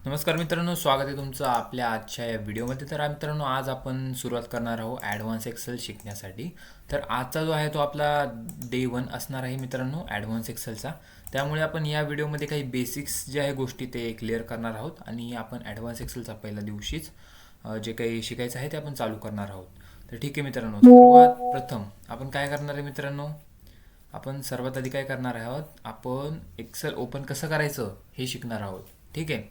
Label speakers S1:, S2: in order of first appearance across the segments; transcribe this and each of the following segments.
S1: नमस्कार मित्रांनो, स्वागत आहे तुमचं आपल्या आजच्या या व्हिडिओमध्ये. तर मित्रांनो, आज आपण सुरुवात करणार आहोत ॲडव्हान्स एक्सेल शिकण्यासाठी. तर आजचा जो आहे तो आपला डे 1 असणार आहे मित्रांनो ॲडव्हान्स एक्सेलचा. त्यामुळे आपण या व्हिडिओमध्ये काही बेसिक्स जे आहे गोष्टी ते क्लिअर करणार आहोत आणि आपण ॲडव्हान्स एक्सेलचा पहिल्या दिवशीच जे काही शिकायचं आहे ते आपण चालू करणार आहोत. तर ठीक आहे मित्रांनो, सर्वात प्रथम आपण काय करणार आहे मित्रांनो, आपण सर्वात आधी काय करणार आहोत, आपण एक्सेल ओपन कसं करायचं हे शिकणार आहोत. ठीक आहे.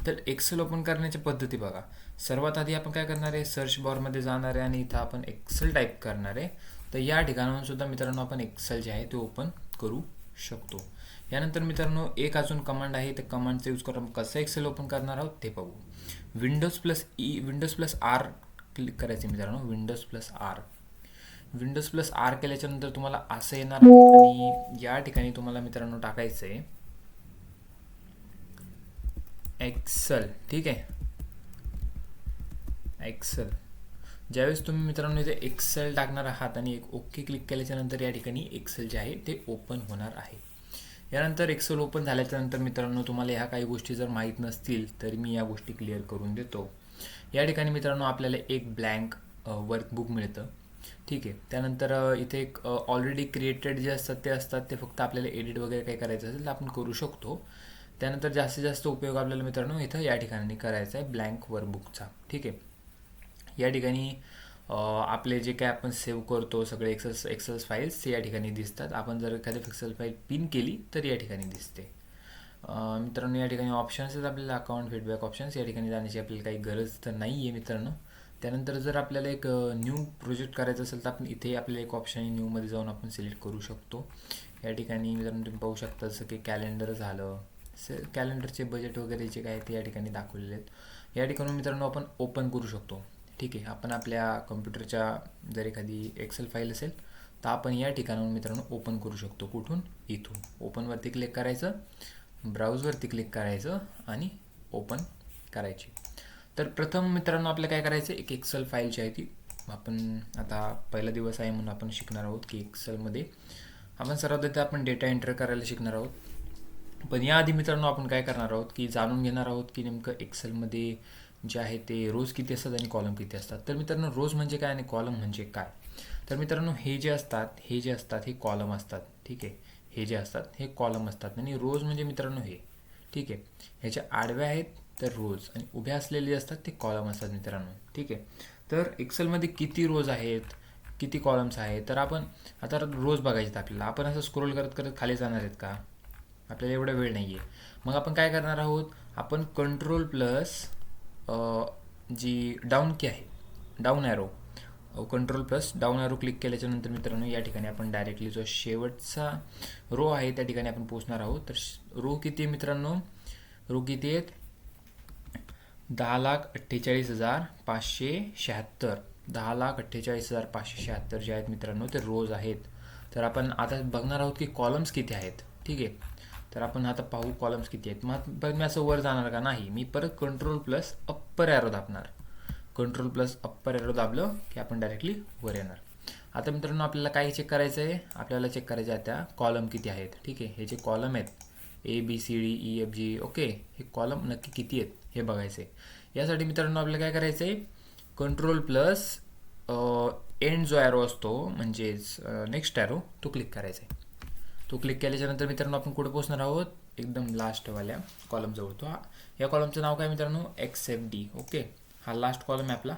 S1: तर एक्सेल ओपन करण्याची पद्धती बघा. सर्वात आधी आपण काय करणार आहे, सर्च बारमध्ये जाणार आहे आणि इथं आपण एक्सेल टाईप करणार आहे. तर या ठिकाणाहून सुद्धा मित्रांनो आपण एक्सेल जे आहे ते ओपन करू शकतो. यानंतर मित्रांनो एक अजून कमांड आहे, त्या कमांडचा यूज करून कसं एक्सेल ओपन करणार आहोत ते बघू. विंडोज प्लस आर क्लिक करायचे मित्रांनो. विंडोज प्लस आर केल्याच्या नंतर तुम्हाला असं येणार आहे आणि या ठिकाणी तुम्हाला मित्रांनो टाकायचं आहे एक्सेल. ठीक आहे, एक्सेल. ज्यावेळेस तुम्ही मित्रांनो इथे एक्सेल टाकणार आहात आणि एक ओके क्लिक केल्याच्या नंतर या ठिकाणी एक्सेल जे आहे ते ओपन होणार आहे. यानंतर एक्सेल ओपन झाल्याच्या नंतर मित्रांनो तुम्हाला ह्या काही गोष्टी जर माहीत नसतील तर मी या गोष्टी क्लिअर करून देतो. या ठिकाणी मित्रांनो आपल्याला एक ब्लँक वर्कबुक मिळतं. ठीक आहे. त्यानंतर इथे एक ऑलरेडी क्रिएटेड जे असतात ते फक्त आपल्याला एडिट वगैरे काही करायचं असेल तर आपण करू शकतो. त्यानंतर जास्तीत जास्त उपयोग आपल्याला मित्रांनो इथं या ठिकाणी करायचा आहे ब्लँक वर्कबुकचा. ठीक आहे. या ठिकाणी आपले जे काय आपण सेव्ह करतो सगळे एक्सेल फाईल्स ते या ठिकाणी दिसतात. आपण जर एखादी एक्सेल फाईल पिन केली तर या ठिकाणी दिसते. मित्रांनो या ठिकाणी ऑप्शन्स आहेत आपल्याला, अकाउंट फीडबॅक ऑप्शन्स. या ठिकाणी जाण्याची आपल्याला काही गरज तर नाही आहे मित्रांनो. त्यानंतर जर आपल्याला एक न्यू प्रोजेक्ट करायचा असेल तर आपण इथे आपल्याला एक ऑप्शन आहे, न्यूमध्ये जाऊन आपण सिलेक्ट करू शकतो. या ठिकाणी मित्रांनो तुम्ही पाहू शकता जसं की कॅलेंडर झालं, कॅलेंडरचे बजेट वगैरे जे काय ते या ठिकाणी दाखवलेले आहेत. या ठिकाणी मित्रांनो आपण ओपन करू शकतो. ठीक आहे. आपण आपल्या कम्प्युटरच्या जर एखादी एक्सेल फाईल असेल तर आपण या ठिकाणाहून मित्रांनो ओपन करू शकतो. कुठून? इथून. ओपनवरती क्लिक करायचं, ब्राउजवरती क्लिक करायचं आणि ओपन करायची. तर प्रथम मित्रांनो आपल्याला काय करायचं, एक एक्सेल फाईल जी आहे ती आपण आता पहिला दिवस आहे म्हणून आपण शिकणार आहोत की एक्सेलमध्ये आपण सर्वात आधी आपण डेटा एंटर करायला शिकणार आहोत. पण याआधी मित्रांनो आपण काय करणार आहोत की जाणून घेणार आहोत की नेमकं एक्सेलमध्ये जे आहे ते रोज किती असतात आणि कॉलम किती असतात. तर मित्रांनो रोज म्हणजे काय आणि कॉलम म्हणजे काय. तर मित्रांनो हे जे असतात हे कॉलम असतात. ठीक आहे. हे जे असतात हे कॉलम असतात आणि रोज म्हणजे मित्रांनो हे. ठीक आहे. ह्याच्या आडव्या आहेत तर रोज आणि उभ्या असलेले असतात ते कॉलम असतात मित्रांनो. ठीक आहे. तर एक्सेलमध्ये किती रोज आहेत, किती कॉलम्स आहेत, तर आपण आता रोज बघायचे आहेत आपल्याला. आपण असं स्क्रोल करत करत खाली जाणार आहेत का, आपल्याला एवढा वेळ नाही आहे. मग आपण काय करणार आहोत, आपण कंट्रोल प्लस जी डाऊन की आहे, down arrow, control plus down arrow click केल्याच्या नंतर मित्रांनो या ठिकाणी आपण डायरेक्टली जो शेवटचा रो आहे त्या ठिकाणी आपण पोहोचणार आहोत. तर रो किती आहे मित्रांनो, रो किती आहेत, 10,48,576. 10,48,576 जे आहेत मित्रांनो ते रोज आहेत. तर आपण आता बघणार आहोत की कॉलम्स किती आहेत. ठीक आहे. तर आपण आता पाहू कॉलम्स किती आहेत. मग मी असं वर जाणार का, नाही, मी परत कंट्रोल प्लस अप्पर ॲरो दाबणार. कंट्रोल प्लस अप्पर ॲरो दाबलं की आपण डायरेक्टली वर येणार. आता मित्रांनो आपल्याला काय चेक करायचं आहे, आपल्याला चेक करायचं आहे त्या कॉलम किती आहेत. ठीक आहे. हे जे कॉलम आहेत ABCDEFG, ओके, हे कॉलम नक्की किती आहेत हे बघायचं आहे. यासाठी मित्रांनो आपल्याला काय करायचं आहे, कंट्रोल प्लस एंड जो ॲरो असतो म्हणजेच नेक्स्ट ॲरो तो क्लिक करायचा आहे. तो क्लिक केल्याच्यानंतर मित्रांनो आपण कुठे पोहोचणार आहोत, एकदम लास्टवाल्या कॉलमजवळ. तो या कॉलमचं नाव काय मित्रांनो, XFD. ओके, हा लास्ट कॉलम आहे आपला.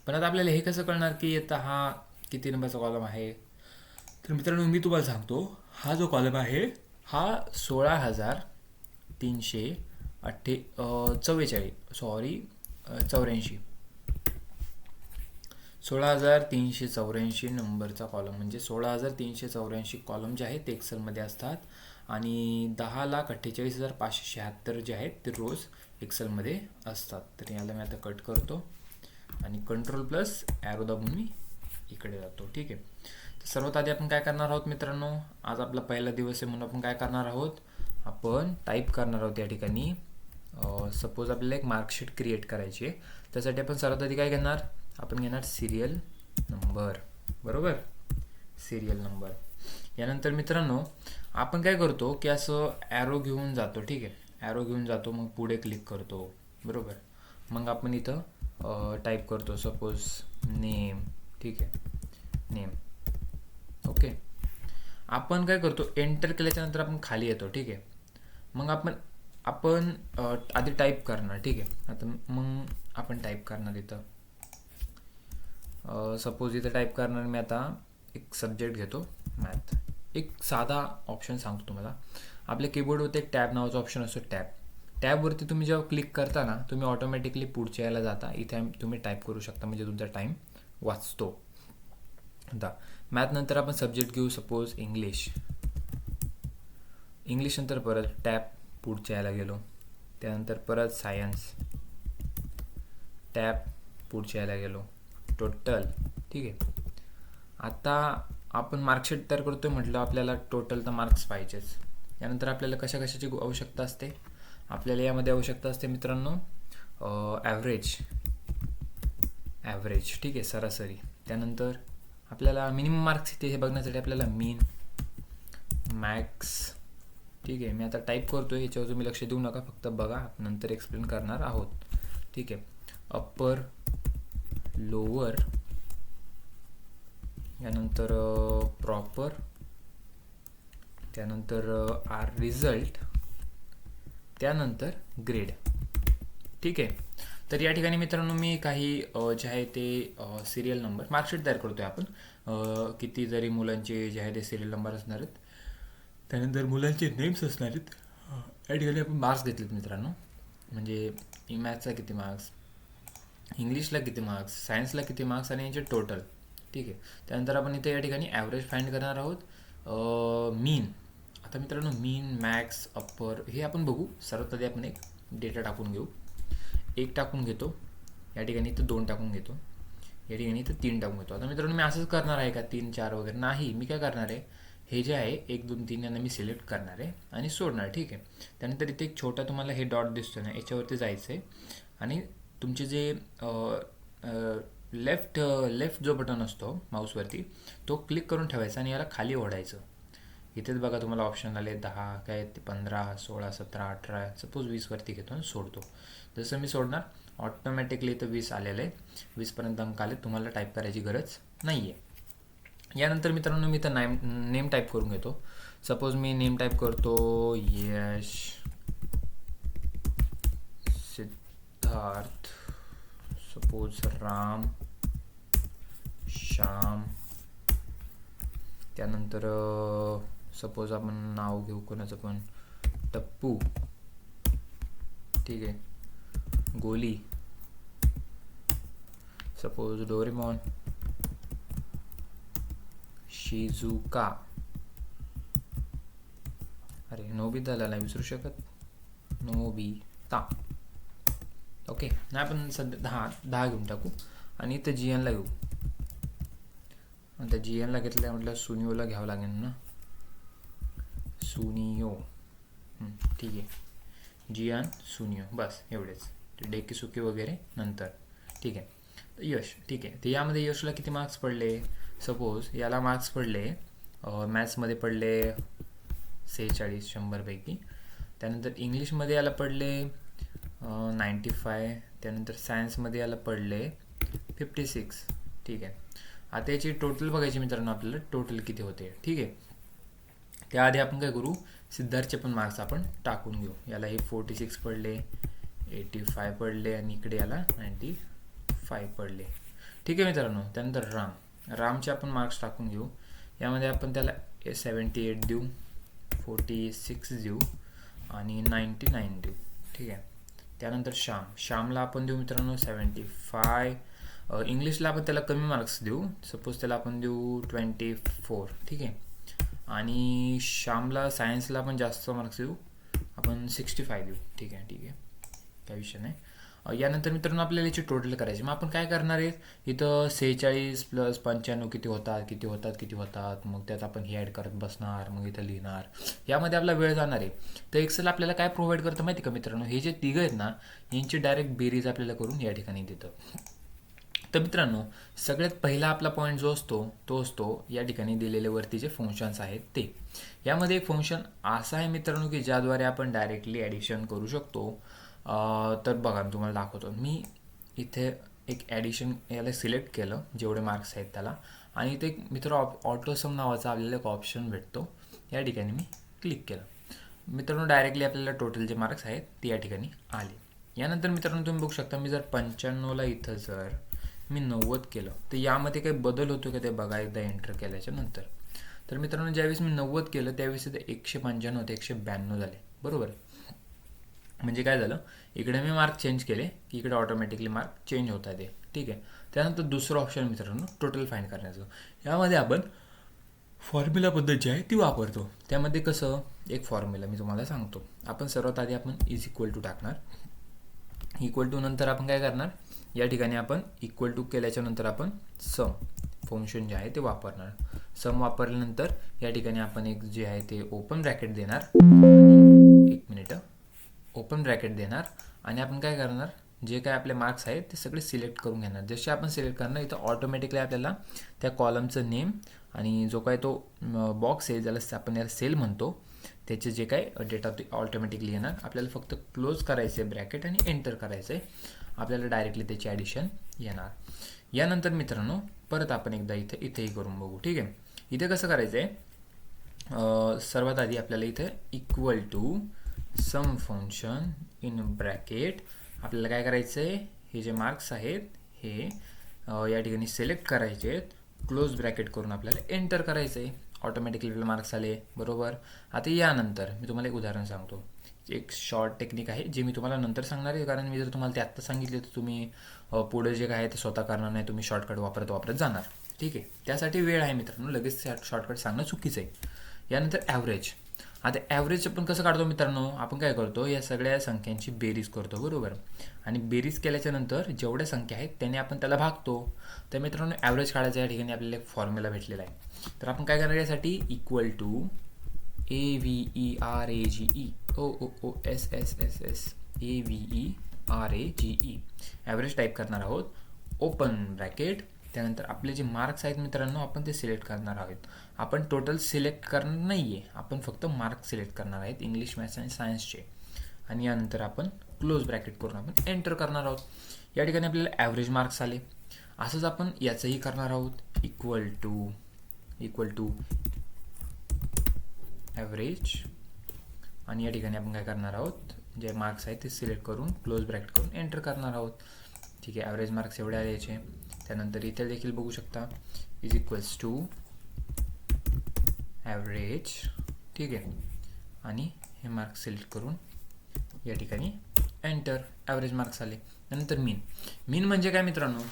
S1: पण आता आपल्याला हे कसं कळणार की आता हा किती नंबरचा कॉलम आहे. तर मित्रांनो मी तुम्हाला सांगतो, हा जो कॉलम आहे हा 16,384 नंबरचा कॉलम, म्हणजे 16,384 कॉलम जे आहेत ते एक्सेलमध्ये असतात आणि 10,48,576 जे आहेत ते रोज एक्सेलमध्ये असतात. तर याला मी आता कट करतो आणि कंट्रोल प्लस ॲरो दाबून मी इकडे जातो. ठीक आहे. तर सर्वात आधी आपण काय करणार आहोत मित्रांनो, आज आपला पहिला दिवस आहे म्हणून आपण काय करणार आहोत, आपण टाईप करणार आहोत या ठिकाणी. सपोज आपल्याला एक मार्कशीट क्रिएट करायची आहे. त्यासाठी आपण सर्वात आधी काय घेणार, आपण घेणार सिरियल नंबर. बरोबर, सिरियल नंबर. यानंतर मित्रांनो आपण काय करतो की असं ॲरो घेऊन जातो. ठीक आहे. ॲरो घेऊन जातो, मग पुढे क्लिक करतो, बरोबर. मग आपण इथं टाईप करतो सपोज नेम. ठीक आहे, नेम. ओके. आपण काय करतो, एंटर केल्याच्यानंतर आपण खाली येतो. ठीक आहे. मग आपण आपण आधी टाईप करणार. ठीक आहे. आता मग आपण टाईप करणार इथं सपोज इथं टाईप करणार मी आता एक सब्जेक्ट घेतो मॅथ. एक साधा ऑप्शन सांगतो तुम्हाला. आपल्या कीबोर्डवरती एक टॅब नावाचा ऑप्शन असतो. टॅबवरती तुम्ही जेव्हा क्लिक करता ना, तुम्ही ऑटोमॅटिकली पुढच्या याला जाता. इथे तुम्ही टाईप करू शकता, म्हणजे तुमचा टाईम वाचतो. आता मॅथ नंतर आपण सब्जेक्ट घेऊ सपोज इंग्लिश. इंग्लिश नंतर परत टॅब पुढच्या याला गेलो. त्यानंतर परत सायन्स, टॅब पुढच्या याला गेलो. टोटल. ठीक आहे. आता आपण मार्कशीट तयार करतोय म्हटलं, आपल्याला टोटल तर मार्क्स पाहिजेच. यानंतर आपल्याला कशाची आवश्यकता असते, आपल्याला यामध्ये आवश्यकता असते मित्रांनो ॲव्हरेज. ठीक आहे, सरासरी. त्यानंतर आपल्याला मिनिमम मार्क्स इथे हे बघण्यासाठी आपल्याला मीन, मॅक्स. ठीक आहे. मी आता टाईप करतो आहे, याच्यावर तुम्ही लक्ष देऊ नका, फक्त बघा, नंतर एक्सप्लेन करणार आहोत. ठीक आहे. अप्पर, लोअर, यानंतर प्रॉपर, त्यानंतर आर रिझल्ट, त्यानंतर ग्रेड. ठीक आहे. तर या ठिकाणी मित्रांनो मी काही जे आहे ते सिरियल नंबर, मार्कशीट तयार करतो आहे आपण. किती जरी मुलांचे जे आहे ते सिरियल नंबर असणार आहेत, त्यानंतर मुलांचे नेम्स असणार आहेत. या ठिकाणी आपण मार्क्स घेतलेत मित्रांनो, म्हणजे मॅथ्सला किती मार्क्स, इंग्लिशला किती मार्क्स, सायन्सला किती मार्क्स आणि यांचे टोटल. ठीक आहे. त्यानंतर आपण इथे या ठिकाणी ॲव्हरेज फाइंड करणार आहोत. मीन. आता मित्रांनो मीन, मॅक्स, अप्पर हे आपण बघू. सर्वात आधी आपण एक डेटा टाकून घेऊ. 1 टाकून घेतो, या ठिकाणी इथं 2 टाकून घेतो, या ठिकाणी इथं 3 टाकून घेतो. आता मित्रांनो मी असंच करणार आहे का 3, 4 वगैरे नाही. मी काय करणार आहे, हे जे आहे 1, 2, 3 यांना मी सिलेक्ट करणार आहे आणि सोडणार. ठीक आहे. त्यानंतर इथे एक छोटा तुम्हाला हे डॉट दिसतो ना, याच्यावरती जायचं आहे आणि तुमचे जे लेफ्ट जो बटन असतो माऊसवरती, तो क्लिक करून ठेवायचा आणि याला खाली ओढायचं. इथेच बघा तुम्हाला ऑप्शन आले 10, काय ते 15, 16, 17, 18, सपोज 20 वरती घेतो आणि सोडतो. जसं मी सोडणार ऑटोमॅटिकली इथं 20 आलेलं आहे. 20पर्यंत अंक आले, तुम्हाला टाईप करायची गरज नाही आहे. यानंतर मित्रांनो मी इथं नेम टाईप करून घेतो. सपोज मी नेम टाईप करतो यश सिद्धार्थ, सपोज राम, श्याम. त्यानंतर सपोज आपण नाव घेऊ कोणाचं पण, टप्पू. ठीक आहे. गोली, सपोज डोरेमॉन, शिजुका. अरे नोबिताला नाही विसरू शकत, नोबिता. ओके. नाही आपण सध्या 10 घेऊन टाकू आणि इथं GNला घेऊ. आता GNला घेतलं म्हटलं सुनियोला घ्यावं लागेल ना, सुनियो. ठीक आहे. जियान, सुनियो, बस एवढेच. डेकिसुकी वगैरे नंतर. ठीक आहे. यश. ठीक आहे. तर यामध्ये यशला किती मार्क्स पडले, सपोज याला मार्क्स पडले मॅथ्समध्ये पडले 46 100पैकी. त्यानंतर इंग्लिशमध्ये याला पडले 95. त्यानंतर सायन्समध्ये याला पडले 56. ठीक आहे. आता याची टोटल बघायची मित्रांनो, आपल्याला टोटल किती होते. ठीक आहे. त्याआधी आपण काय करू, सिद्धार्थचे पण मार्क्स आपण टाकून घेऊ. याला हे 46 पडले, 85 पडले आणि इकडे याला 95 पडले. ठीक आहे मित्रांनो. त्यानंतर रामचे आपण मार्क्स टाकून घेऊ. यामध्ये आपण त्याला 78 देऊ, 46 देऊ आणि 99 देऊ. ठीक आहे. त्यानंतर श्यामला आपण देऊ मित्रांनो 75. इंग्लिशला आपण त्याला कमी मार्क्स देऊ, सपोज त्याला आपण देऊ 24. ठीक आहे. आणि श्यामला सायन्सला आपण जास्त मार्क्स देऊ, आपण 65 देऊ. ठीक आहे. ठीक आहे, काही विषय नाही. यानंतर मित्रांनो आपल्याला याची टोटल करायची. मग आपण काय करणार आहे, इथं 46 + 95 किती होतात, मग त्यात आपण हे ॲड करत बसणार, मग इथं लिहिणार. यामध्ये आपला वेळ जाणार आहे. तर एक्सेल आपल्याला काय प्रोव्हाइड करतं माहिती का मित्रांनो, हे जे तिघं आहेत ना, यांची डायरेक्ट बेरीज आपल्याला करून या ठिकाणी देतं. तर मित्रांनो सगळ्यात पहिला आपला पॉईंट जो असतो तो असतो या ठिकाणी दिलेले वरती जे फंक्शन्स आहेत ते. यामध्ये एक फंक्शन असा आहे मित्रांनो की ज्याद्वारे आपण डायरेक्टली ॲडिशन करू शकतो. तर बघा मी तुम्हाला दाखवतो. मी इथे एक ॲडिशन याला सिलेक्ट केलं जेवढे मार्क्स आहेत त्याला, आणि इथे एक मित्र ऑटो सम नावाचा आपल्याला एक ऑप्शन भेटतो. या ठिकाणी मी क्लिक केलं. मित्रांनो डायरेक्टली आपल्याला टोटल जे मार्क्स आहेत ते या ठिकाणी आले. यानंतर मित्रांनो तुम्ही बघू शकता, मी जर 95ला इथं जर मी 90 केलं तर यामध्ये काही बदल होतो का ते बघा एकदा एंटर केल्याच्या नंतर. तर मित्रांनो ज्यावेळेस मी 90 केलं त्यावेळेस इथे 195 होते, 192 झाले, बरोबर. म्हणजे काय झालं, इकडे मी मार्क चेंज केले की इकडे ऑटोमॅटिकली मार्क चेंज होत आहे ते, ठीक आहे. त्यानंतर दुसरं ऑप्शन मित्रांनो टोटल फाइंड करण्याचं. यामध्ये आपण फॉर्म्युला पद्धत जी आहे ती वापरतो. त्यामध्ये कसं, एक फॉर्म्युला मी तुम्हाला सांगतो. आपण सर्वात आधी आपण इज इक्वल टू टाकणार. इक्वल टू नंतर आपण काय करणार, या ठिकाणी आपण इक्वल टू केल्याच्या नंतर आपण सम फंक्शन जे आहे ते वापरणार. सम वापरल्यानंतर या ठिकाणी आपण एक जे आहे ते ओपन ब्रॅकेट देणार. एक मिनिट, ओपन ब्रॅकेट देणार आणि आपण काय करणार, जे काय आपले मार्क्स आहेत ते सगळे सिलेक्ट करून घेणार. जसे आपण सिलेक्ट करणार इथं ऑटोमॅटिकली आपल्याला त्या कॉलमचं नेम आणि जो काय तो बॉक्स आहे ज्याला आपण याला सेल म्हणतो त्याचे जे काय डेटा ते ऑटोमॅटिकली येणार. आपल्याला फक्त क्लोज करायचं आहे ब्रॅकेट आणि एंटर करायचं आहे, आपल्याला डायरेक्टली त्याची ॲडिशन येणार. यानंतर मित्रांनो परत आपण एकदा इथेही करून बघू, ठीक आहे. इथे कसं करायचं आहे, सर्वात आधी आपल्याला इथे equal to sum function in bracket आपल्याला काय करायचं आहे, हे जे मार्क्स आहेत हे या ठिकाणी सिलेक्ट करायचे आहेत. क्लोज ब्रॅकेट करून आपल्याला एंटर करायचं आहे. ऑटोमॅटिकली आपल्याला मार्क्स आले, बरोबर. आता यानंतर मी तुम्हाला एक उदाहरण सांगतो. एक शॉर्ट टेक्निक आहे जे मी तुम्हाला नंतर सांगणार आहे, कारण मी जर तुम्हाला ते आत्ता सांगितले तर तुम्ही पुढे जे काय आहे ते स्वतः करणार नाही, तुम्ही शॉर्टकट वापरत जाणार, ठीक आहे. त्यासाठी वेळ आहे मित्रांनो, लगेच शॉर्टकट सांगणं चुकीचं आहे. यानंतर ॲव्हरेज. आता ॲव्हरेज आपण कसं काढतो मित्रांनो, आपण काय करतो, या सगळ्या संख्यांची बेरीज करतो, बरोबर. आणि बेरीज केल्याच्या नंतर जेवढ्या संख्या आहेत त्याने आपण त्याला भागतो. तर मित्रांनो ॲव्हरेज काढायचं या ठिकाणी आपल्याला एक फॉर्म्युला भेटलेला आहे. तर आपण काय करणार यासाठी equal to AVERAGE OOSSSS AVERAGE average type करणार आहोत. ओपन ब्रॅकेट, त्यानंतर आपले जे मार्क्स आहेत मित्रांनो आपण ते सिलेक्ट करणार आहोत. आपण टोटल सिलेक्ट करणार नाही आहे, आपण फक्त मार्क्स सिलेक्ट करणार आहेत इंग्लिश, मॅथ्स आणि सायन्सचे. आणि यानंतर आपण क्लोज ब्रॅकेट करून आपण एंटर करणार आहोत. या ठिकाणी आपल्याला ॲव्हरेज मार्क्स आले. असंच आपण याचंही करणार आहोत, इक्वल टू ॲव्हरेज. आणि या ठिकाणी आपण काय करणार आहोत, जे मार्क्स आहेत ते सिलेक्ट करून क्लोज ब्रॅकेट करून एंटर करणार आहोत, ठीक आहे. ॲव्हरेज मार्क्स एवढे आले याचे. त्यानंतर इथे देखील बघू शकता इज इक्वल्स टू ॲव्हरेज, ठीक आहे. आणि हे मार्क्स सिलेक्ट करून या ठिकाणी एंटर, ॲव्हरेज मार्क्स आले. त्यानंतर मीन म्हणजे काय मित्रांनो,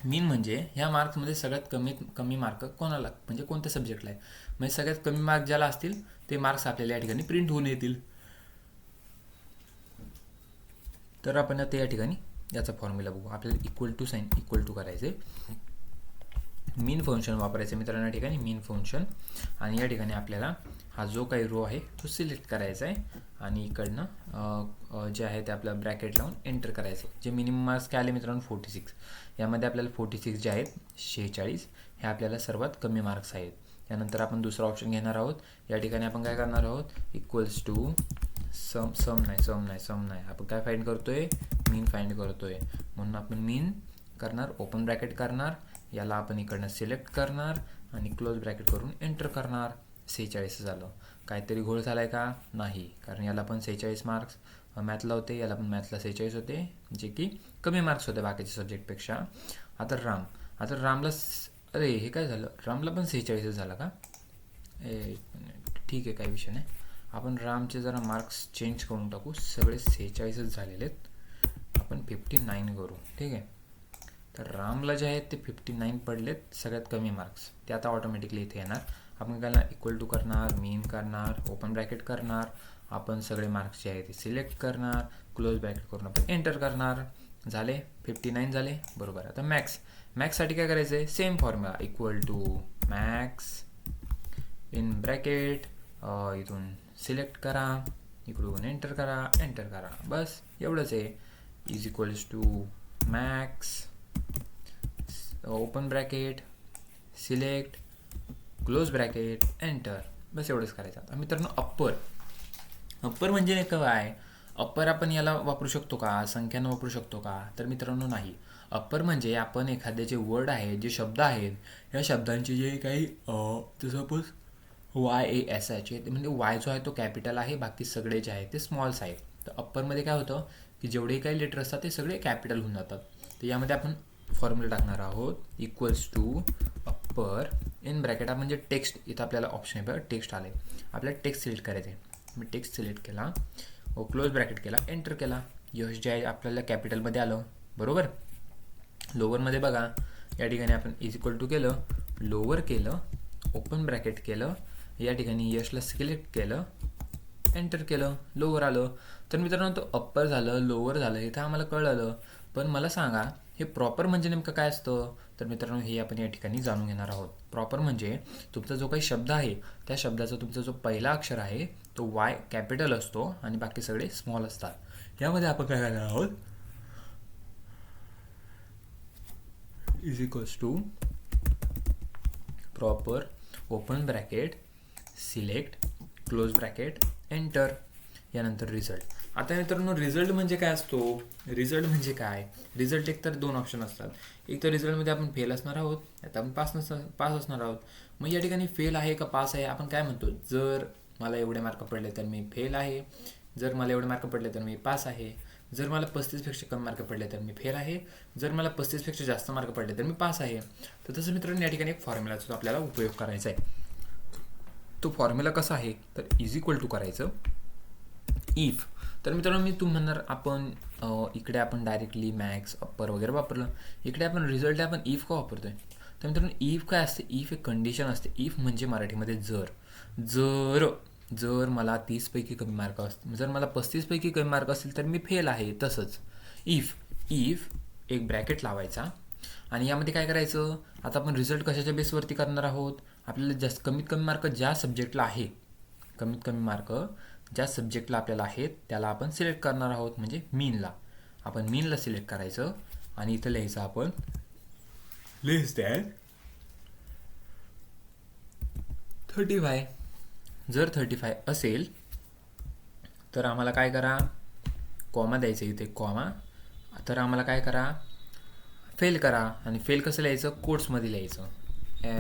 S1: मीन म्हणजे ह्या मार्क्समध्ये सगळ्यात कमी मार्क कोणाला, म्हणजे कोणत्या सब्जेक्टला आहे, म्हणजे सगळ्यात कमी मार्क ज्याला असतील ते मार्क्स आपल्याला या ठिकाणी प्रिंट होऊन येतील. तर आपण आता या ठिकाणी याचा फॉर्म्युला बघू. आपल्याला equal to sign equal to करायचे, मीन फंक्शन वापरायचं मित्रांनो या ठिकाणी, मीन फंक्शन. आणि या ठिकाणी आपल्याला हा जो काही रो आहे तो सिलेक्ट करायचा आहे आणि इकडनं जे आहे ते आपल्या ब्रॅकेट लावून एंटर करायचं. जे मिनिमम मार्क्स काय आले मित्रांनो 46. यामध्ये आपल्याला 46 जे आहेत 46 हे आपल्याला सर्वात कमी मार्क्स आहेत. त्यानंतर आपण दुसरा ऑप्शन घेणार आहोत. या ठिकाणी आपण काय करणार आहोत, इक्वल्स टू सम नाही आपण काय फाइंड करतोय, मीन फाइंड करतोय. म्हणून आपण मीन करणार, ओपन ब्रॅकेट करणार, याला आपण इकडनं सिलेक्ट करणार आणि क्लोज ब्रॅकेट करून एंटर करणार. 46 झालं. काहीतरी घोळ झाला आहे का, नाही, कारण याला पण 46 मार्क्स मॅथला होते, याला पण मॅथला 46 होते, जे की कमी मार्क्स होते बाकीच्या सब्जेक्टपेक्षा. आता रामला अरे हे काय झालं, रामला पण 46 झाला का, ठीक आहे काही विषय नाही. आपण रामचे जरा मार्क्स चेंज करून टाकू, सगळे 46 झालेले आहेत, आपण 59 करू, ठीक आहे. तर रामला जे आहेत ते 59 पडलेत, सगळ्यात कमी मार्क्स, ते आता ऑटोमॅटिकली इथे येणार. आपण काय इक्वल टू करणार, मीन करणार, ओपन ब्रॅकेट करणार, आपण सगळे मार्क्स जे आहेत ते सिलेक्ट करणार, क्लोज ब्रॅकेट करून आपण एंटर करणार. झाले 59 झाले, बरोबर. आता मॅक्ससाठी काय करायचं आहे, same formula, equal to max in bracket, इथून सिलेक्ट करा, इकडून एंटर करा, बस एवढंच आहे. Is equals to max open bracket select close bracket enter, बस एवढंच करायचं. आता मित्रांनो अप्पर म्हणजे काय, अप्पर आपण याला वापरू शकतो का, संख्यांना वापरू शकतो का, तर मित्रांनो नाही. अप्पर म्हणजे आपण एखादे जे वर्ड आहे, जे शब्द आहेत, या शब्दांचे जे काही सपोज YASH म्हणजे वाय जो आहे तो कॅपिटल आहे, बाकी सगळे जे आहे ते स्मॉल्स आहेत. तर अप्परमध्ये काय होतं की जेवढे काही लेटर असतात ते सगळे कॅपिटल होऊन जातात. तर यामध्ये आपण फॉर्म्युला टाकणार आहोत equals to upper in bracket म्हणजे टेक्स्ट. इथं आपल्याला ऑप्शन आहे बघा, टेक्स्ट आले. आपल्याला टेक्स्ट सिलेक्ट करायचं आहे. मी टेक्स्ट सिलेक्ट केला, क्लोज ब्रॅकेट केला, एंटर केला. यश जे आहे आपल्याला कॅपिटलमध्ये आलं, बरोबर. लोअरमध्ये बघा, या ठिकाणी आपण इज इक्वल टू केलं, लोअर केलं, ओपन ब्रॅकेट केलं, या ठिकाणी यशला सिलेक्ट केलं, एंटर केलं, लोअर आलं. तर मित्रांनो तो अप्पर झालं, लोअर झालं, इथं आम्हाला कळलं. पण मला सांगा हे प्रॉपर म्हणजे नेमकं काय असतं, तर मित्रांनो हे आपण या ठिकाणी जाणून घेणार आहोत. प्रॉपर म्हणजे तुमचा जो काही शब्द आहे त्या शब्दाचा तुमचा जो पहिला अक्षर आहे तो वाय कॅपिटल असतो आणि बाकी सगळे स्मॉल असतात. यामध्ये आपण काय करणार आहोत, is equals to proper open bracket select close bracket enter, यानंतर रिझल्ट. आता मित्रांनो रिझल्ट म्हणजे काय असतो, रिझल्ट म्हणजे काय, रिझल्ट एक तर दोन ऑप्शन असतात. एक तर रिझल्टमध्ये आपण फेल असणार आहोत, आता आपण पास असणार आहोत. मग या ठिकाणी फेल आहे का पास आहे, आपण काय म्हणतो, जर मला एवढे मार्क पडले तर मी फेल आहे, जर मला एवढे मार्क पडले तर मी पास आहे, जर मला 35पेक्षा कमी मार्क पडले तर मी फेल आहे, जर मला 35पेक्षा जास्त मार्क पडले तर मी पास आहे. तर तसं मित्रांनो या ठिकाणी एक फॉर्म्युलाचा आपल्याला उपयोग करायचा आहे. तो फॉर्म्युला कसा आहे, तर इज इक्वल टू करायचं इफ. तर मित्रांनो मी म्हणणार आपण इकडे आपण डायरेक्टली मॅक्स अप्पर वगैरे वापरलं, इकडे आपण रिझल्ट आपण इफ का वापरतोय. तर मित्रांनो इफ काय असते, इफ एक कंडिशन असते. इफ म्हणजे मराठीमध्ये जर. जर जर मला 30पैकी कमी मार्क असतील, जर मला 35पैकी कमी मार्क असतील तर मी फेल आहे. तसंच इफ एक ब्रॅकेट लावायचा आणि यामध्ये काय करायचं, आता आपण रिझल्ट कशाच्या बेसवरती करणार आहोत, आपल्याला कमीत कमी मार्क ज्या सब्जेक्टला आहे, कमीत कमी मार्क ज्या सब्जेक्टला आपल्याला आहेत त्याला आपण सिलेक्ट करणार आहोत, म्हणजे मीनला. आपण मीनला सिलेक्ट करायचं आणि इथं लिहायचं आपण लेस दॅन 35. जर 35 असेल तर आम्हाला काय करा, कॉमा द्यायचं, इथे कॉमा. तर आम्हाला काय करा, फेल करा. आणि फेल कसं लिहायचं, कोट्समध्ये लिहायचं,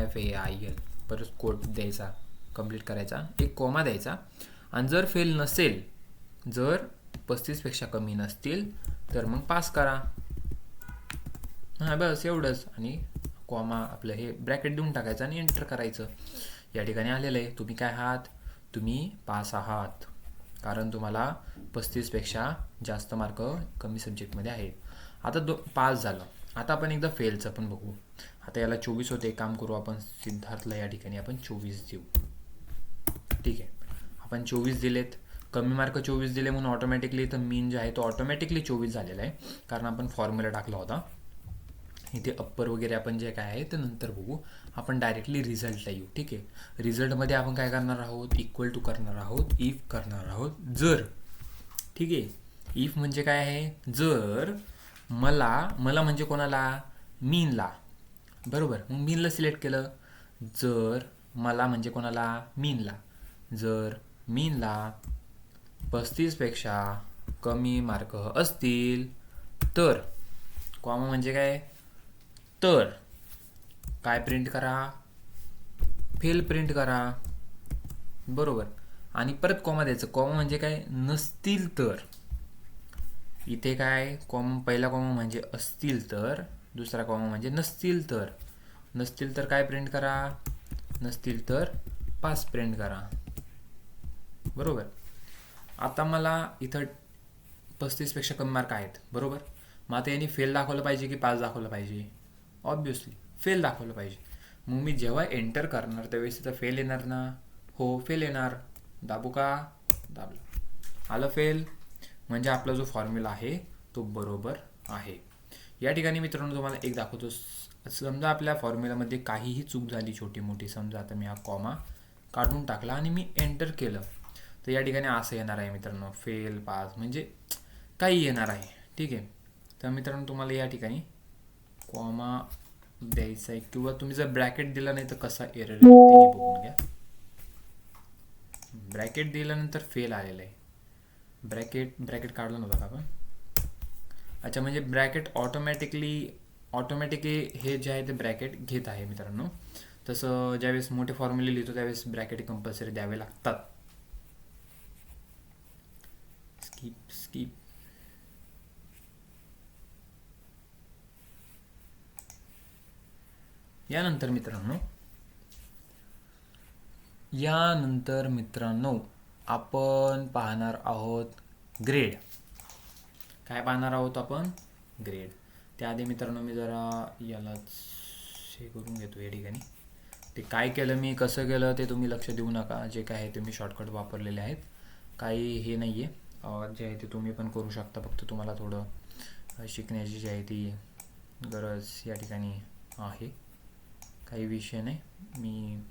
S1: FAIL, परत कोट द्यायचा, कंप्लीट करायचा, एक कॉमा द्यायचा. आणि जर फेल नसेल, जर 35पेक्षा कमी नसतील तर मग पास करा. हां बस एवढंच. आणि कॉमा आपलं हे ब्रॅकेट देऊन टाकायचं आणि एंटर करायचं. या ठिकाणी आलेलं आहे तुम्ही काय आहात, तुम्ही पास आहात, कारण तुम्हाला 35पेक्षा जास्त मार्क कमी सब्जेक्टमध्ये आहेत. आता पास झालं. आता आपण एकदा फेलचं पण बघू. आता याला 24 होते, काम करू आपण, सिद्धार्थला या ठिकाणी आपण 24 देऊ. ठीक आहे, आपण 24 दिलेत, कमी मार्क 24 दिले म्हणून ऑटोमॅटिकली तर मीन जे आहे तो ऑटोमॅटिकली 24 झालेला आहे, कारण आपण फॉर्म्युला टाकला होता. इथे अप्पर वगैरे आपण जे काय आहे ते नंतर बघू. आपण डायरेक्टली रिझल्टला येऊ. ठीक आहे, रिझल्टमध्ये आपण काय करणार आहोत, इक्वल टू करणार आहोत, इफ करणार आहोत जर. ठीक आहे, इफ म्हणजे काय आहे, जर मला म्हणजे कोणाला, मीनला, बरोबर. मग मीनला सिलेक्ट केलं. जर मला म्हणजे कोणाला, मीनला. जर मीनला 35पेक्षा कमी मार्क असतील तर, कॉमा म्हणजे काय, तर काय प्रिंट करा, फेल प्रिंट करा, बरोबर. आणि परत कॉमा द्यायचं. कॉमा म्हणजे काय, नसतील तर. इथे काय, कॉमा, पहिला कॉमा म्हणजे असतील तर, दुसरा कॉमा म्हणजे नसतील तर. नसतील तर काय प्रिंट करा, नसतील तर पास प्रिंट करा, बरोबर. आता मला इथं 35पेक्षा कमी मार्क आहेत, बरोबर. मग आता यांनी फेल दाखवलं पाहिजे की पास दाखवलं पाहिजे, ऑब्विसली फेल दाखवलं पाहिजे. मग मी जेव्हा एंटर करणार त्यावेळेस तिथं फेल येणार ना, हो फेल येणार. दाबू का, दाबलं, आलं फेल. म्हणजे आपला जो फॉर्म्युला आहे तो बरोबर आहे. या ठिकाणी मित्रांनो तुम्हाला एक दाखवतो, समजा आपल्या फॉर्म्युलामध्ये काहीही चूक झाली छोटी मोठी, समजा आता मी हा कॉमा काढून टाकला आणि मी एंटर केलं, तर या ठिकाणी असं येणार आहे मित्रांनो, फेल, पास, म्हणजे काही येणार आहे. ठीक आहे, तर मित्रांनो तुम्हाला या ठिकाणी कॉमा द्यायचा आहे, किंवा तुम्ही जर ब्रॅकेट दिला नाही तर कसा एरर येतो तेही बघून घ्या. ब्रॅकेट दिल्यानंतर फेल आलेलं आहे, ब्रॅकेट काढलं नव्हतं का आपण? अच्छा, म्हणजे ब्रॅकेट ऑटोमॅटिकली हे जे आहे ते ब्रॅकेट घेत आहे मित्रांनो. तसं ज्यावेळेस मोठे फॉर्म्युले लिहितो त्यावेळेस ब्रॅकेट कंपल्सरी द्यावे लागतात. स्किप. यानंतर मित्रांनो आपण पाहणार आहोत ग्रेड. काय पाहणार आहोत आपण? ग्रेड. त्याआधी मित्रांनो मी जरा यालाच हे करून घेतो या ठिकाणी. ते काय केलं मी, कसं केलं ते तुम्ही लक्ष देऊ नका. जे काय आहे ते मी शॉर्टकट वापरलेले आहेत. काही हे नाही आहे, जे आहे ते तुम्ही पण करू शकता. फक्त तुम्हाला थोडं शिकण्याची जी आहे ती गरज या ठिकाणी आहे. काही विषय नाही, मी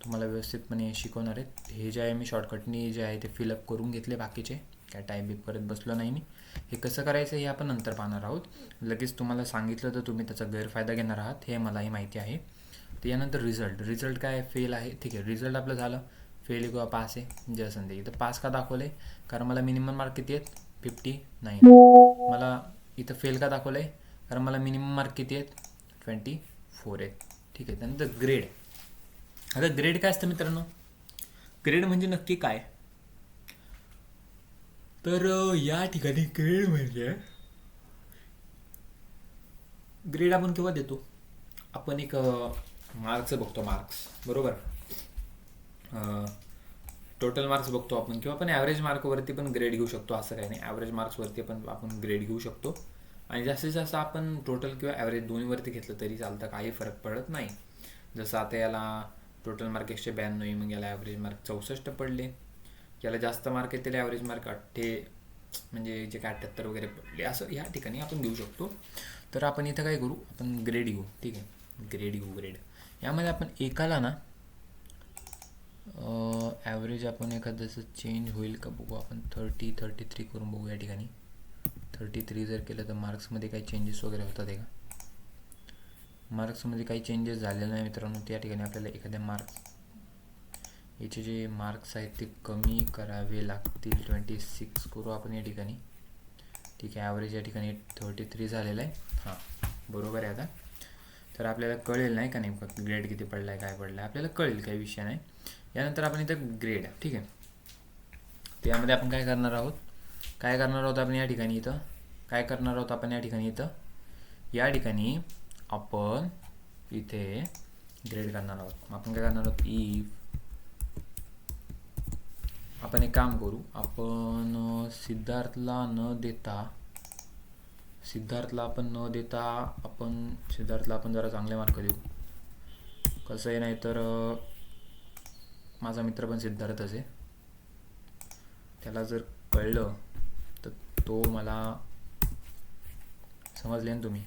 S1: तुम्हाला व्यवस्थितपणे शिकवणार आहेत. हे जे आहे मी शॉर्टकटनी जे आहे ते फिलअप करून घेतले. बाकीचे काय टाईप बीप करत बसलो नाही मी. हे कसं करायचं हे आपण नंतर पाहणार आहोत. लगेच तुम्हाला सांगितलं तर तुम्ही त्याचा गैरफायदा घेणार आहात हे मलाही माहिती आहे. तर यानंतर रिझल्ट काय फेल आहे. ठीक आहे, रिझल्ट आपलं झालं. फेल किंवा पास आहे जे असेल ते. इथं पास का दाखवलं आहे? कारण मला मिनिमम मार्क किती आहेत? 59. मला इथं फेल का दाखवलं आहे? कारण मला मिनिमम मार्क किती आहेत? 24 आहेत. ठीक आहे, त्यानंतर ग्रेड. आता ग्रेड काय असतं मित्रांनो? ग्रेड म्हणजे नक्की काय? तर या ठिकाणी ग्रेड म्हणजे ग्रेड आपण केव्हा देतो? आपण एक मार्क्स बघतो, मार्क्स बरोबर. टोटल मार्क्स बघतो आपण, किंवा आपण ॲव्हरेज मार्कवरती पण ग्रेड घेऊ शकतो. असं काही नाही, ॲव्हरेज मार्क्सवरती पण आपण ग्रेड घेऊ शकतो. आणि जास्तीत जास्त आपण टोटल किंवा ॲव्हरेज दोन्हीवरती घेतलं तरी चालतं, काही फरक पडत नाही. जसं आता याला टोटल मार्क 192, मग याला ॲव्हरेज मार्क 64 पडले. याला जास्त मार्क आहे त्याला ॲव्हरेज मार्क म्हणजे जे काय 78 वगैरे पडले. असं या ठिकाणी आपण घेऊ शकतो. तर आपण इथं काय करू, आपण ग्रेड घेऊ. ठीक आहे, ग्रेड. यामध्ये आपण एकाला ना ॲव्हरेज आपण एखाद्याचं चेंज होईल का बघू. आपण 33 करून बघू. या ठिकाणी 33 जर केलं तर मार्क्समध्ये काही चेंजेस वगैरे होतात आहे का? मार्क्समध्ये काही चेंजेस झालेले नाही मित्रांनो. त्या ठिकाणी आपल्याला एखाद्या याचे जे मार्क्स आहेत ते कमी करावे लागतील. 26 करू आपण या ठिकाणी. ठीक आहे, ॲव्हरेज या ठिकाणी 33 झालेलं आहे. हां, बरोबर आहे. आता तर आपल्याला कळेल नाही का नेमकं ग्रेड किती पडला आहे, काय पडलं आहे आपल्याला कळेल, काही विषय नाही. यानंतर आपण इथं ग्रेड. ठीक आहे, त्यामध्ये आपण काय करणार आहोत आपण या ठिकाणी इथं या ठिकाणी आपण इथे ग्रेड करणार आहोत. मग आपण काय करणार आहोत, इफ आपण एक काम करू, आपण सिद्धार्थला आपण जरा चांगले मार्क देऊ. कसं आहे, नाही तर माझा मित्र पण सिद्धार्थच आहे, त्याला जर कळलं तर तो मला, समजले ना तुम्ही.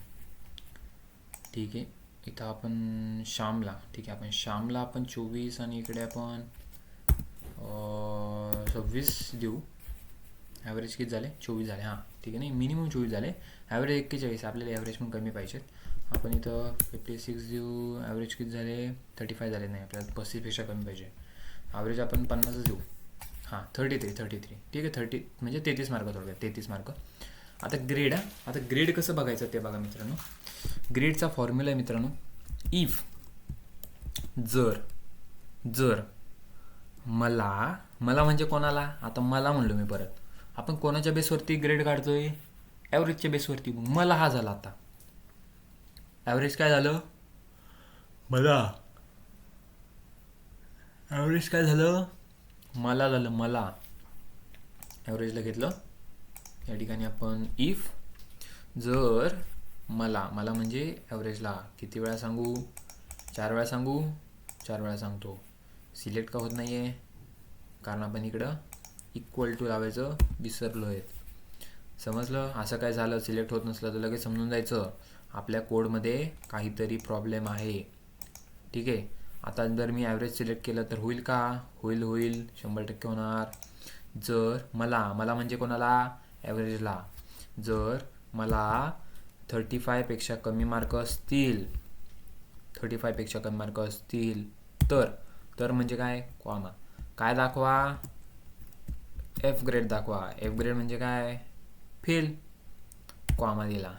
S1: ठीक आहे, इथं आपण श्यामला, ठीक आहे, आपण श्यामला 24 आणि इकडे आपण 26 देऊ. ॲव्हरेज किती झाले? 24 झाले. हां, ठीक आहे, नाही मिनिमम 24 झाले, ॲव्हरेज 41. आपल्याला ॲव्हरेज पण कमी पाहिजेत. आपण इथं 56 देऊ. ॲव्हरेज किती झाले? 35 झाले. नाही, आपल्याला 35पेक्षा कमी पाहिजे. ॲव्हरेज आपण 50 देऊ. हां, 33. ठीक आहे, 30 म्हणजे 33 मार्क, थोडक्यात 33 मार्क. आता ग्रेड कसं बघायचं ते बघा मित्रांनो. ग्रेडचा फॉर्म्युला आहे मित्रांनो, इफ जर मला म्हणजे कोणाला, आता मला म्हणलो मी परत, आपण कोणाच्या बेसवरती ग्रेड काढतोय? ॲव्हरेजच्या बेसवरती. मला हा झाला. आता ॲव्हरेज काय झालं? ॲव्हरेज काय झालं? मला ॲव्हरेजला घेतलं. या ठिकाणी आपण इफ जर मला म्हणजे ॲव्हरेजला किती वेळा सांगू? 4 वेळा सांगू. 4 वेळा सांगतो. सिलेक्ट का होत नाही आहे? कारण आपण इकडं इक्वल टू लावायचं विसरलो आहे. समजलं? असं काय झालं, सिलेक्ट होत नसलं तर लगेच समजून जायचं आपल्या कोडमध्ये काहीतरी प्रॉब्लेम आहे. ठीक आहे, आता जर मी ॲव्हरेज सिलेक्ट केलं तर होईल का? होईल 100% होणार. जर मला म्हणजे कोणाला? ॲव्हरेजला. जर मला 35पेक्षा कमी मार्क असतील, तर म्हणजे काय? कॉमा काय दाखवा? एफ ग्रेड दाखवा. एफ ग्रेड म्हणजे काय? फेल. कॉमा दिला.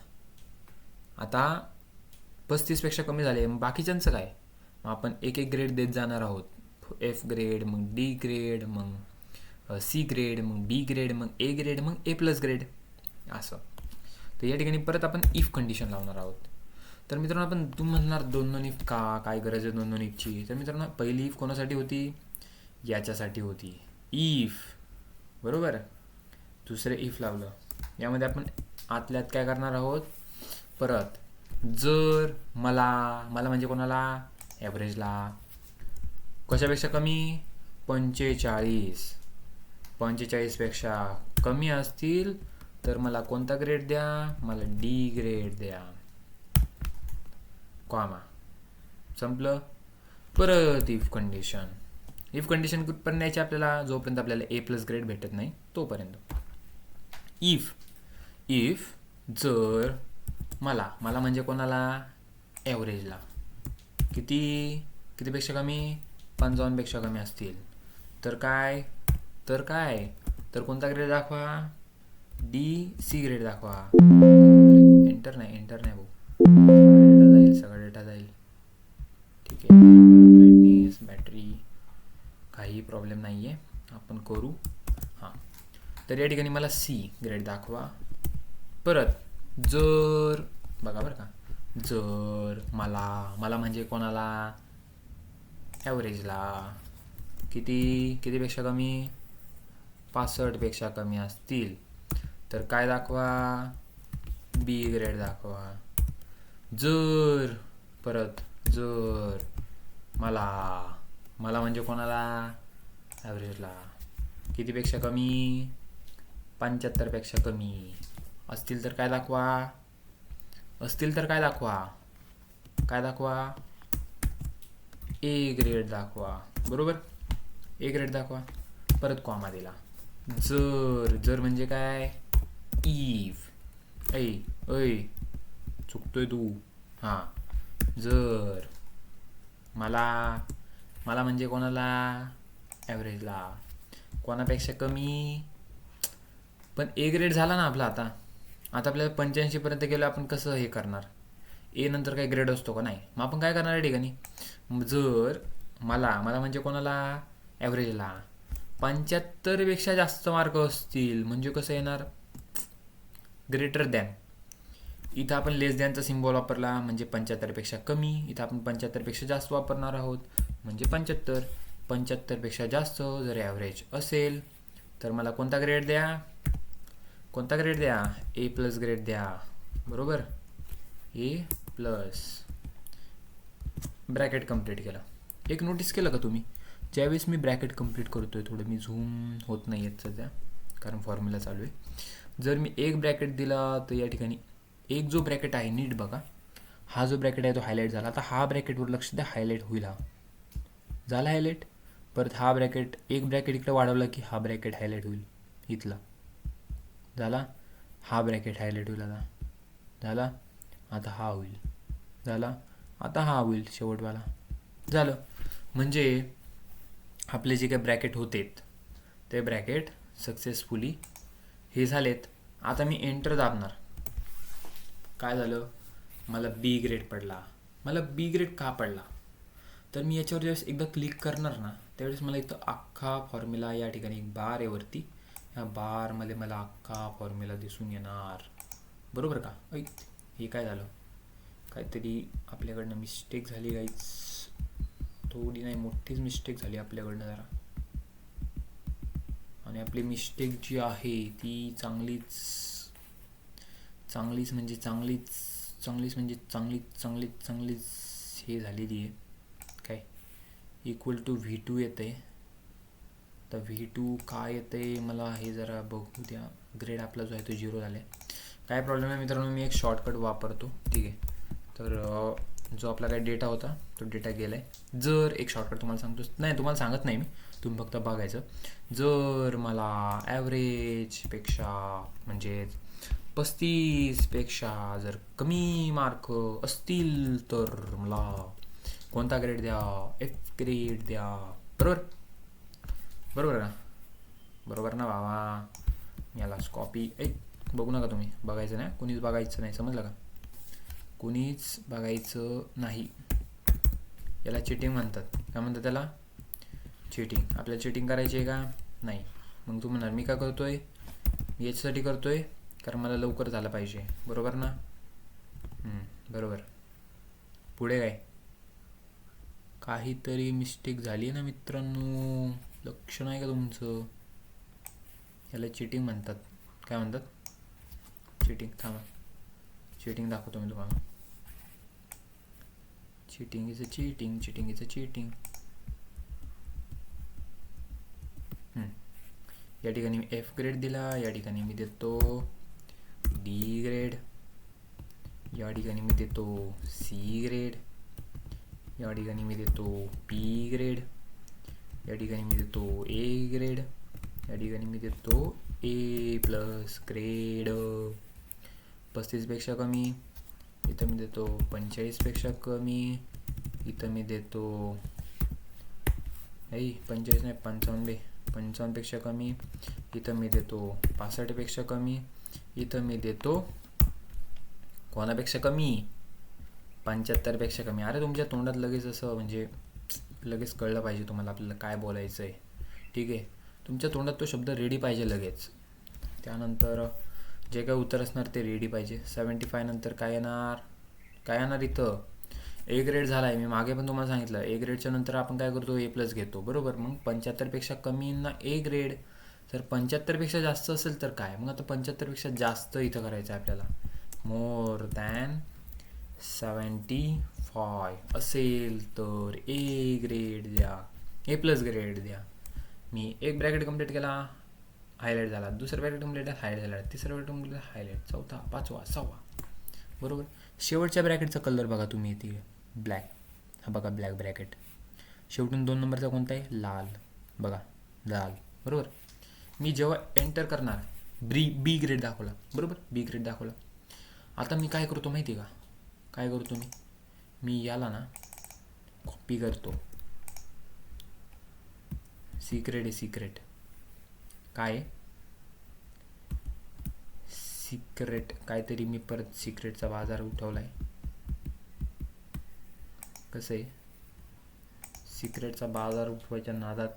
S1: आता 35पेक्षा कमी झाले, मग बाकीच्यांचं काय? मग आपण एक एक ग्रेड देत जाणार आहोत. एफ ग्रेड, मग डी ग्रेड, मग सी ग्रेड, मग बी ग्रेड, मग ए ग्रेड, मग ए प्लस ग्रेड, असं. तर या ठिकाणी परत आपण इफ कंडिशन लावणार आहोत. तर मित्रांनो आपण तुम्ही म्हणणार दोन दोन इफ का, काय गरज आहे दोन दोन इफची? तर मित्रांनो पहिली इफ कोणासाठी होती? याच्यासाठी होती, इफ. बरोबर. दुसरे इफ लावलं. यामध्ये आपण आतल्यात काय करणार आहोत? परत जर मला म्हणजे कोणाला? ॲव्हरेजला. कशापेक्षा कमी? 45. 45पेक्षा कमी असतील तर मला कोणता ग्रेड द्या? मला डी ग्रेड द्या. कॉमा. संपलं. परत इफ कंडिशन. इफ कंडिशन कुठपर्यंत न्यायची आपल्याला? जोपर्यंत आपल्याला ए प्लस ग्रेड भेटत नाही तोपर्यंत. इफ जर मला म्हणजे कोणाला? ॲव्हरेजला. कितीपेक्षा कमी? 55पेक्षा कमी असतील तर काय? तर कोणता ग्रेड दाखवा? डी सी ग्रेड दाखवा. एंटर नाही भाऊ, सगळा डेटा जाईल. ठीक आहे. ब्राईटनेस, बॅटरी, काही प्रॉब्लेम नाही आहे, आपण करू. हां, तर या ठिकाणी मला सी ग्रेड दाखवा. परत जर बघा बरं का, जर मला म्हणजे कोणाला? ॲव्हरेजला. कितीपेक्षा कमी? 65पेक्षा कमी असतील तर काय दाखवा? बी ग्रेड दाखवा. जर मला म्हणजे कोणाला? ॲव्हरेजला. कितीपेक्षा कमी? 75पेक्षा कमी असतील तर काय दाखवा? काय दाखवा? ए ग्रेड दाखवा. बरोबर. ए ग्रेड दाखवा. परत कॉमा दिला. जर म्हणजे काय? इफ. ऐ चुकतोय तू. हां, जर मला म्हणजे कोणाला? ॲव्हरेजला. कोणापेक्षा कमी? पण ए ग्रेड झाला ना आपला. आता आपल्याला 85पर्यंत गेलो. आपण कसं हे करणार? ए नंतर काही ग्रेड असतो का? नाही. मग आपण काय करणार या ठिकाणी? जर मला म्हणजे कोणाला? ॲव्हरेजला 75पेक्षा जास्त मार्क असतील म्हणजे कसं येणार? Greater than. इथं आपण लेस दॅनचा सिम्बॉल वापरला म्हणजे 75पेक्षा कमी. इथं आपण 75पेक्षा जास्त वापरणार आहोत म्हणजे 75. 75पेक्षा जास्त जर ॲव्हरेज असेल तर मला कोणता ग्रेड द्या? ए प्लस ग्रेड द्या. बरोबर. ए प्लस. ब्रॅकेट कंप्लीट केलं. एक नोटीस केलं का तुम्ही? ज्यावेळेस मी ब्रॅकेट कंप्लीट करतोय, थोडं मी झूम होत नाही आहेत सध्या कारण फॉर्म्युला चालू आहे. जर मी एक ब्रॅकेट दिला तर या ठिकाणी एक जो ब्रॅकेट आहे नीट बघा. हा जो ब्रॅकेट आहे तो हायलाईट झाला. आता हा ब्रॅकेटवर लक्ष द्या, हायलाईट होईल. हा झाला हायलाईट. परत हा ब्रॅकेट, एक ब्रॅकेट इकडे वाढवला की हा ब्रॅकेट हायलाईट होईल. इथला झाला. हा ब्रॅकेट हायलाईट होईल. आता झाला. आता हा होईल. झाला. आता हा होईल शेवटवाला. झालं. म्हणजे आपले जे काही ब्रॅकेट होतेत ते ब्रॅकेट सक्सेसफुली हे झालेत. आता मी एंटर दाबणार. काय झालं? मला बी ग्रेड पडला. मला बी ग्रेड का पडला? तर मी याच्यावर ज्यावेळेस एकदा क्लिक करणार ना त्यावेळेस मला इथं अख्खा फॉर्म्युला, या ठिकाणी एक बार आहे वरती, ह्या बारमध्ये मला अख्खा फॉर्म्युला दिसून येणार. बरोबर का? हे काय झालं? काहीतरी आपल्याकडनं मिस्टेक झाली गाईच. थोडी नाही, मोठीच मिस्टेक झाली आपल्याकडनं जरा. आणि आपली मिस्टेक जी आहे ती चांगलीच हे झालेली आहे. काय? इक्वल टू V2 येते. तर V2 काय येते मला हे जरा बघू द्या. ग्रेड आपला जो आहे तो 0 झाला आहे. काय प्रॉब्लेम आहे मित्रांनो? मी एक शॉर्टकट वापरतो. ठीक आहे. तर जो आपला काय डेटा होता तो डेटा गेला आहे. जर एक शॉर्टकट तुम्हाला सांगतो, नाही तुम्हाला सांगत नाही मी, तुम्ही फक्त बघायचं. जर मला ॲव्हरेजपेक्षा म्हणजे 35पेक्षा जर कमी मार्क असतील तर मला कोणता ग्रेड द्या? एफ ग्रेड द्या. बरोबर का? बरोबर ना भावा. यालाच कॉपी बघू नका तुम्ही, बघायचं नाही, कुणीच बघायचं नाही, समजलं का? कुणीच बघायचं नाही. याला चिटिंग म्हणतात. काय म्हणतात त्याला? चिटिंग. आपल्याला चिटिंग करायची आहे का? नाही. मग तू म्हणणार मी काय करतोय? मी याच्यासाठी करतोय कारण मला लवकर झालं पाहिजे, बरोबर ना? बरोबर. पुढे काय? काहीतरी मिस्टेक झाली ना मित्रांनो, लक्ष नाही का तुमचं? याला चिटिंग म्हणतात. काय म्हणतात? चिटिंग. थांबा, चिटिंग दाखवतो मी तुम्हाला. Cheating is a cheating, cheating is a cheating. या ठिकाणी मी एफ ग्रेड दिला, या ठिकाणी मी देतो डी ग्रेड, या ठिकाणी मी देतो सी ग्रेड, या ठिकाणी मी देतो बी ग्रेड, या ठिकाणी मी देतो ए ग्रेड, या ठिकाणी मी देतो ए प्लस ग्रेड. 35पेक्षा कमी, इथं मी देतो 45पेक्षा कमी, इथं मी देतो 45 नाही 55, 55पेक्षा कमी, इथं मी देतो 65पेक्षा कमी, इथं मी देतो कोणापेक्षा कमी? 75पेक्षा कमी. अरे तुमच्या तोंडात लगेच असं म्हणजे लगेच कळलं पाहिजे तुम्हाला आपल्याला काय बोलायचं आहे, ठीक आहे? तुमच्या तोंडात तो शब्द रेडी पाहिजे लगेच. त्यानंतर जे काय उत्तर असणार ते रेडी पाहिजे. 75 नंतर काय येणार? काय येणार इथं? ए ग्रेड झाला आहे. मी मागे पण तुम्हाला सांगितलं ए ग्रेडच्या नंतर आपण काय करतो? ए प्लस घेतो, बरोबर? मग 75पेक्षा कमी ना ए ग्रेड. जर 75पेक्षा जास्त असेल तर काय? मग आता 75पेक्षा जास्त इथं करायचं आहे आपल्याला. मोर दॅन 75 असेल तर ए ग्रेड द्या, ए प्लस ग्रेड द्या. मी एक ब्रॅकेट कंप्लीट केला, हायलाईट झाला. दुसरा ब्रॅकेट कंप्लीट हायलाईट झाला. तिसरा ब्रॅकेट कंप्लीट हायलाईट. चौथा, पाचवा, 6वा, बरोबर? शेवटच्या ब्रॅकेटचा कलर बघा तुम्ही इथे, ब्लॅक. हा बघा ब्लॅक ब्रॅकेट. शेवटून 2 नंबरचा कोणता आहे? लाल. बघा लाल, बरोबर? मी जेव्हा एंटर करणार बी ग्रेड दाखवला, बरोबर? बी ग्रेड दाखवला. आता मी काय करतो माहिती आहे का? काय करतो मी याला ना कॉपी करतो. सिक्रेट आहे, सिक्रेट. काय सिक्रेट? काहीतरी मी परत सिक्रेटचा बाजार उठवला आहे. कसं आहे? सिक्रेटचा बाजार उठवायच्या नादात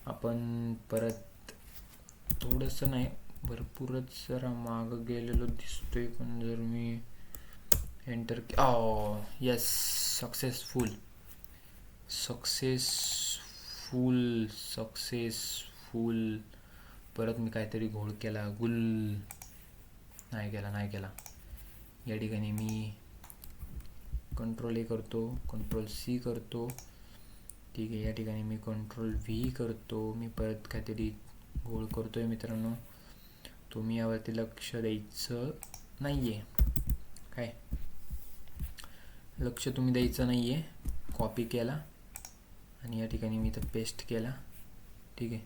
S1: आपण परत थोडंसं नाही, भरपूरच जरा मागं गेलेलो दिसतोय. पण जर मी enter yes, successful, successful, successful. परत मी काहीतरी घोळ केला, गुल नाही केला. या ठिकाणी मी कंट्रोल ए करतो, कंट्रोल सी करतो, ठीक आहे? या ठिकाणी मी कंट्रोल व्ही करतो. मी परत काहीतरी घोळ करतोय मित्रांनो. तुम्ही यावरती लक्ष द्यायचं नाही आहे. काय लक्ष तुम्ही द्यायचं नाही आहे. कॉपी केला आणि या ठिकाणी मी इथं पेस्ट केला, ठीक आहे?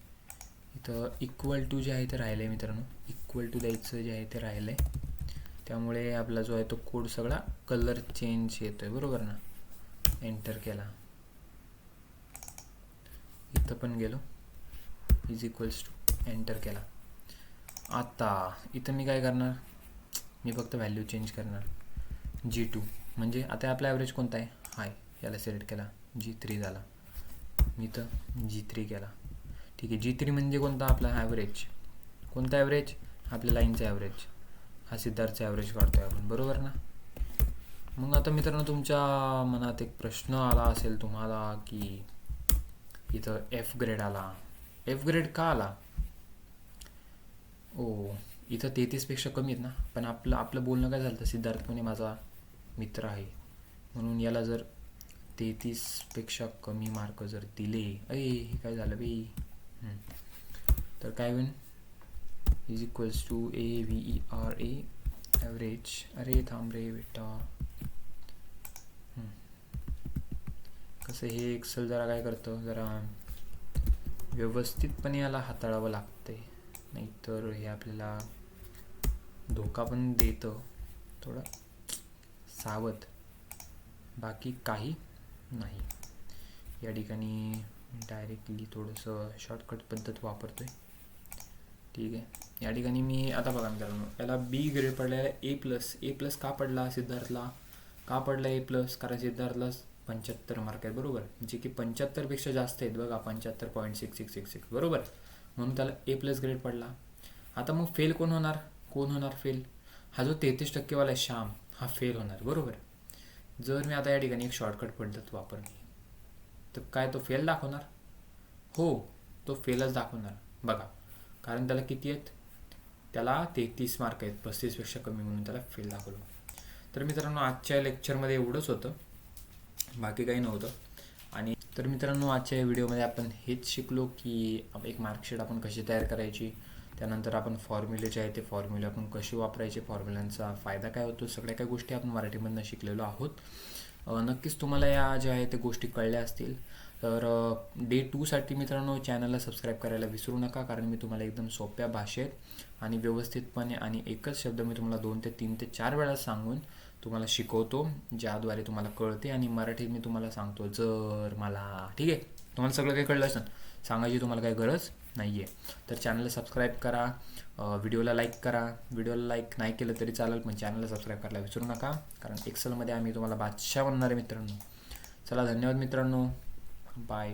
S1: इथं इक्वल टू जे आहे ते राहिलं आहे मित्रांनो, इक्वल टू द्यायचं जे आहे ते राहिलं आहे. त्यामुळे आपला जो आहे तो कोड सगळा कलर चेंज येतो आहे, बरोबर ना? एंटर केला, इथं पण गेलो, इज इक्वल्स टू, एंटर केला. आता इथं मी काय करणार? मी फक्त व्हॅल्यू चेंज करणार. G2 म्हणजे आता आपला ॲव्हरेज कोणता आहे? हाय. याला सिलेक्ट केला, G3 झाला. मी इथं G3 केला, ठीक आहे? G3 म्हणजे कोणता? आपला ॲव्हरेज. कोणता ॲव्हरेज? आपल्या लाईनचा ॲव्हरेज. हा सिद्धार्थचा ॲव्हरेज काढतोय आपण, बरोबर ना? मग आता मित्रांनो तुमच्या मनात एक प्रश्न आला असेल तुम्हाला की इथं एफ ग्रेड आला. एफ ग्रेड का आला? इथं 33पेक्षा कमी आहेत ना. पण आपलं बोलणं काय झालं? सिद्धार्थ म्हणे माझा मित्र आहे म्हणून याला जर 33पेक्षा कमी मार्क जर दिले, हे काय झालं बे? तर काय होईल? Is equals to AVERA average. अरे थांब रे बेटा, कसं हे एक्सेल जरा काय करतं, जरा व्यवस्थितपणे याला हाताळावं लागतंय, नाहीतर हे आपल्याला धोका पण देतं. थोडं सावध, बाकी काही नाही. या ठिकाणी डायरेक्टली थोडंसं शॉर्टकट पद्धत वापरतो आहे. ठीक आहे, या ठिकाणी मी आता बघा मित्रांनो, याला बी ग्रेड पडलेला ए प्लस का पडला सिद्धार्थला? का पडला ए+? कारण सिद्धार्थला 75 मार्क आहेत बरोबर, जे की 75पेक्षा जास्त आहेत बघा, 75.6666 बरोबर, म्हणून त्याला ए+ ग्रेड पडला. आता मग फेल कोण होणार फेल? हा जो 33% वाला आहे श्याम, हा फेल होणार बरोबर. जर मी आता या ठिकाणी एक शॉर्टकट पद्धत वापरली तर काय तो फेल दाखवणार? हो, तो फेलच दाखवणार बघा, कारण त्याला किती आहेत? त्याला 33 मार्क आहेत, 35पेक्षा कमी, म्हणून त्याला फेल दाखवलं. तर मित्रांनो आजच्या लेक्चरमध्ये एवढंच होतं, बाकी काही नव्हतं. आणि तर मित्रांनो आजच्या या व्हिडिओमध्ये आपण हेच शिकलो की एक मार्कशीट आपण कशी तयार करायची, त्यानंतर आपण फॉर्म्युले जे आहे ते फॉर्म्युले आपण कशी वापरायचे, फॉर्म्युलांचा फायदा काय होतो, सगळ्या काही गोष्टी आपण मराठीमधनं शिकलेलो आहोत. नक्कीच तुम्हाला या ज्या आहे त्या गोष्टी कळल्या असतील. तर डे 2साठी मित्रांनो चॅनलला सबस्क्राईब करायला विसरू नका, कारण मी तुम्हाला एकदम सोप्या भाषेत आणि व्यवस्थितपणे आणि एकच शब्द मी तुम्हाला 2 ते 3 ते 4 वेळा सांगून तुम्हाला शिकवतो, ज्याद्वारे तुम्हाला कळते. आणि मराठीत मी तुम्हाला सांगतो जर मला, ठीक आहे, तुम्हाला सगळं काही कळलं असेल, सांगायची तुम्हाला काही गरज नाही आहे. तर चॅनलला सबस्क्राईब करा, व्हिडिओला लाईक करा. व्हिडिओला लाईक नाही केलं तरी चालेल, पण चॅनलला सबस्क्राईब करायला विसरू नका, कारण एक्सेलमध्ये आम्ही तुम्हाला बादशाह बनणार आहे मित्रांनो. चला, धन्यवाद मित्रांनो, बाय.